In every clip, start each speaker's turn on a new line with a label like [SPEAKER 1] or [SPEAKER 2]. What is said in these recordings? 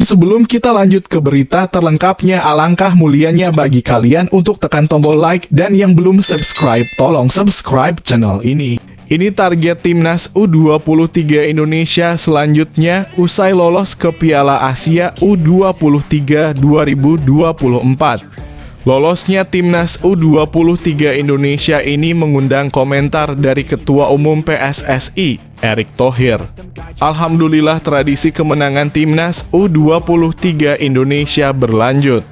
[SPEAKER 1] Sebelum kita lanjut ke berita terlengkapnya, alangkah mulianya bagi kalian untuk tekan tombol like, dan yang belum subscribe, tolong subscribe channel ini. Ini target timnas U23 Indonesia selanjutnya usai lolos ke Piala Asia U23 2024. Lolosnya timnas U23 Indonesia ini mengundang komentar dari Ketua Umum PSSI, Erick Thohir. Alhamdulillah tradisi kemenangan timnas U23 Indonesia berlanjut.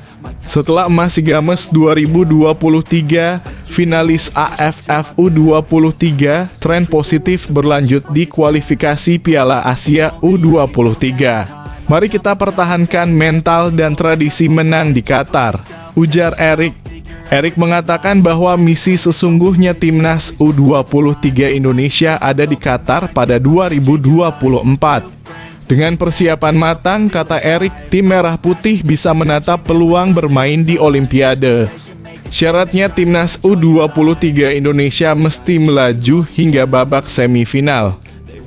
[SPEAKER 1] Setelah emas SEA Games 2023, finalis AFF U23, tren positif berlanjut di kualifikasi Piala Asia U23. Mari kita pertahankan mental dan tradisi menang di Qatar, ujar Erick. Erick mengatakan bahwa misi sesungguhnya timnas U23 Indonesia ada di Qatar pada 2024. Dengan persiapan matang, kata Erick, tim Merah Putih bisa menatap peluang bermain di Olimpiade. Syaratnya timnas U23 Indonesia mesti melaju hingga babak semifinal.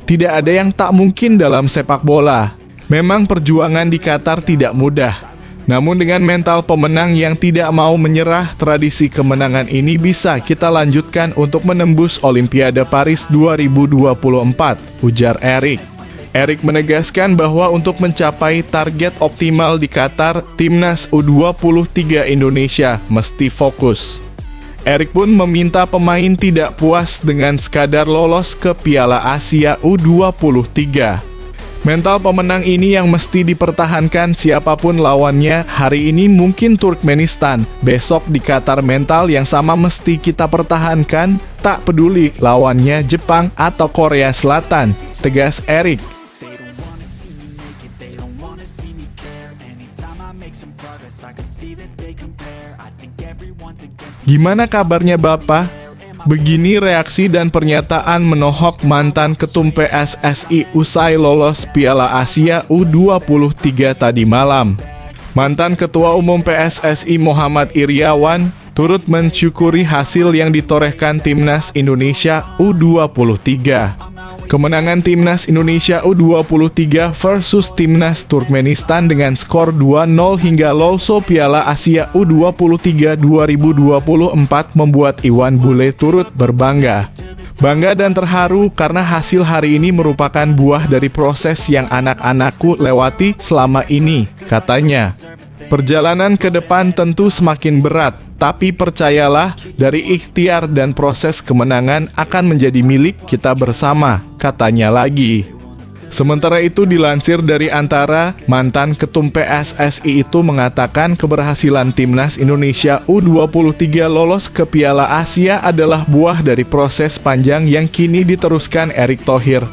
[SPEAKER 1] Tidak ada yang tak mungkin dalam sepak bola. Memang perjuangan di Qatar tidak mudah. Namun dengan mental pemenang yang tidak mau menyerah, tradisi kemenangan ini bisa kita lanjutkan untuk menembus Olimpiade Paris 2024, ujar Erick. Erick menegaskan bahwa untuk mencapai target optimal di Qatar, timnas U23 Indonesia mesti fokus. Erick pun meminta pemain tidak puas dengan sekadar lolos ke Piala Asia U23. Mental pemenang ini yang mesti dipertahankan siapapun lawannya. Hari ini mungkin Turkmenistan, besok di Qatar mental yang sama mesti kita pertahankan, tak peduli lawannya Jepang atau Korea Selatan, tegas Erick. Gimana kabarnya Bapak? Begini reaksi dan pernyataan menohok mantan ketum PSSI usai lolos Piala Asia U23 tadi malam. Mantan Ketua Umum PSSI Muhammad Iryawan turut mensyukuri hasil yang ditorehkan timnas Indonesia U23. Kemenangan timnas Indonesia U23 versus timnas Turkmenistan dengan skor 2-0 hingga lolos Piala Asia U23 2024 membuat Iwan Bule turut berbangga. Bangga dan terharu karena hasil hari ini merupakan buah dari proses yang anak-anakku lewati selama ini, katanya. Perjalanan ke depan tentu semakin berat, tapi percayalah, dari ikhtiar dan proses kemenangan akan menjadi milik kita bersama, katanya lagi. Sementara itu dilansir dari Antara, mantan ketum PSSI itu mengatakan keberhasilan timnas Indonesia U23 lolos ke Piala Asia adalah buah dari proses panjang yang kini diteruskan Erick Thohir.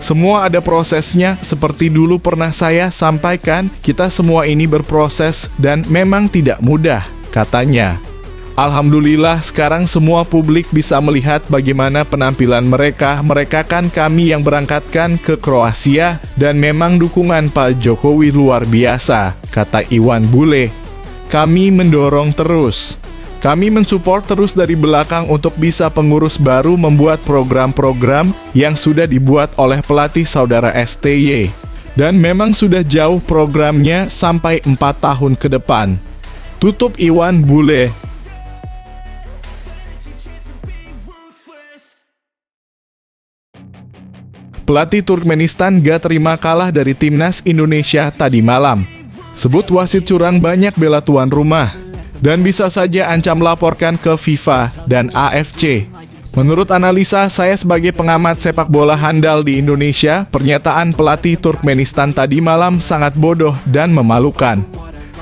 [SPEAKER 1] Semua ada prosesnya, seperti dulu pernah saya sampaikan, kita semua ini berproses dan memang tidak mudah, katanya. Alhamdulillah sekarang semua publik bisa melihat bagaimana penampilan mereka. Mereka kan kami yang berangkatkan ke Kroasia dan memang dukungan Pak Jokowi luar biasa, kata Iwan Bule. Kami mendorong terus. Kami mensupport terus dari belakang untuk bisa pengurus baru membuat program-program yang sudah dibuat oleh pelatih saudara STY. Dan memang sudah jauh programnya sampai 4 tahun ke depan. Tutup Iwan Bule. Pelatih Turkmenistan gak terima kalah dari timnas Indonesia tadi malam. Sebut wasit curang banyak bela tuan rumah. Dan bisa saja ancam laporkan ke FIFA dan AFC. Menurut analisa saya sebagai pengamat sepak bola handal di Indonesia, pernyataan pelatih Turkmenistan tadi malam sangat bodoh dan memalukan.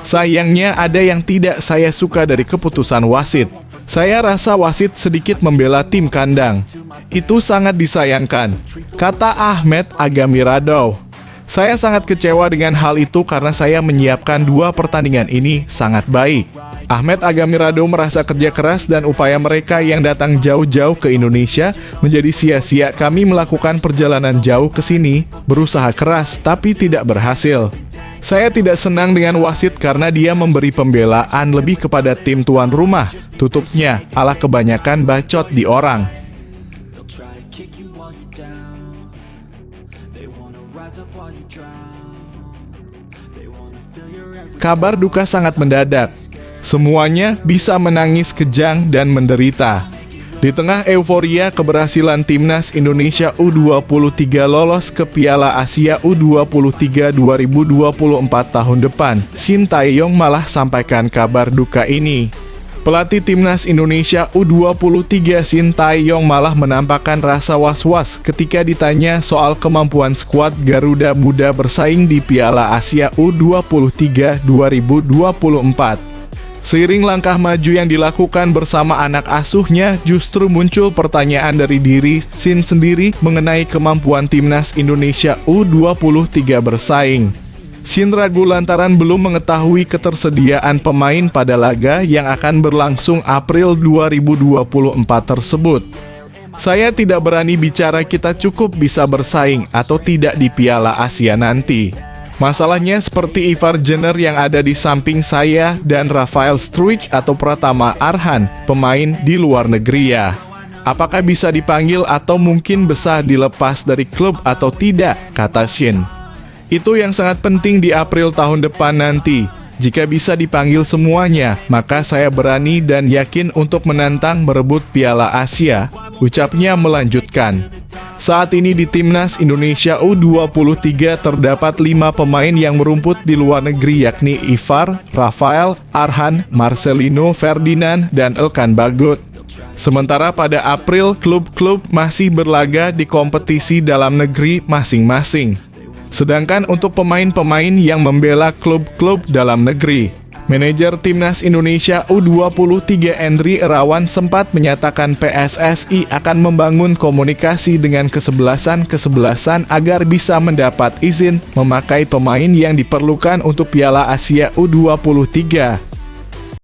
[SPEAKER 1] Sayangnya ada yang tidak saya suka dari keputusan wasit. Saya rasa wasit sedikit membela tim kandang. Itu sangat disayangkan, kata Ahmed Agamiradov. Saya sangat kecewa dengan hal itu karena saya menyiapkan 2 pertandingan ini sangat baik. Ahmed Agamiradov merasa kerja keras dan upaya mereka yang datang jauh-jauh ke Indonesia menjadi sia-sia. Kami melakukan perjalanan jauh ke sini, berusaha keras tapi tidak berhasil. Saya tidak senang dengan wasit karena dia memberi pembelaan lebih kepada tim tuan rumah. Tutupnya, ala kebanyakan bacot di orang. They wanna rise up while you drown. They wanna kabar duka sangat mendadak. Semuanya bisa menangis kejang dan menderita. Di tengah euforia keberhasilan Timnas Indonesia U23 lolos ke Piala Asia U23 2024 tahun depan, Shin Tae-yong malah sampaikan kabar duka ini. Pelatih Timnas Indonesia U23 Shin Tae-yong malah menampakkan rasa was-was ketika ditanya soal kemampuan skuad Garuda Muda bersaing di Piala Asia U23 2024. Seiring langkah maju yang dilakukan bersama anak asuhnya, justru muncul pertanyaan dari diri Shin sendiri mengenai kemampuan Timnas Indonesia U23 bersaing. Shin ragu lantaran belum mengetahui ketersediaan pemain pada laga yang akan berlangsung April 2024 tersebut. Saya tidak berani bicara kita cukup bisa bersaing atau tidak di Piala Asia nanti. Masalahnya seperti Ivar Jenner yang ada di samping saya dan Rafael Struijk atau Pratama Arhan, pemain di luar negeri ya. Apakah bisa dipanggil atau mungkin bisa dilepas dari klub atau tidak, kata Shin. Itu yang sangat penting di April tahun depan nanti. Jika bisa dipanggil semuanya, maka saya berani dan yakin untuk menantang merebut Piala Asia, ucapnya melanjutkan. Saat ini di Timnas Indonesia U23 terdapat 5 pemain yang merumput di luar negeri yakni Ivar, Rafael, Arhan, Marcelino Ferdinand, dan Elkan Bagot. Sementara pada April, klub-klub masih berlaga di kompetisi dalam negeri masing-masing. Sedangkan untuk pemain-pemain yang membela klub-klub dalam negeri, manajer Timnas Indonesia U23 Endri Irawan sempat menyatakan PSSI akan membangun komunikasi dengan kesebelasan agar bisa mendapat izin memakai pemain yang diperlukan untuk Piala Asia U23.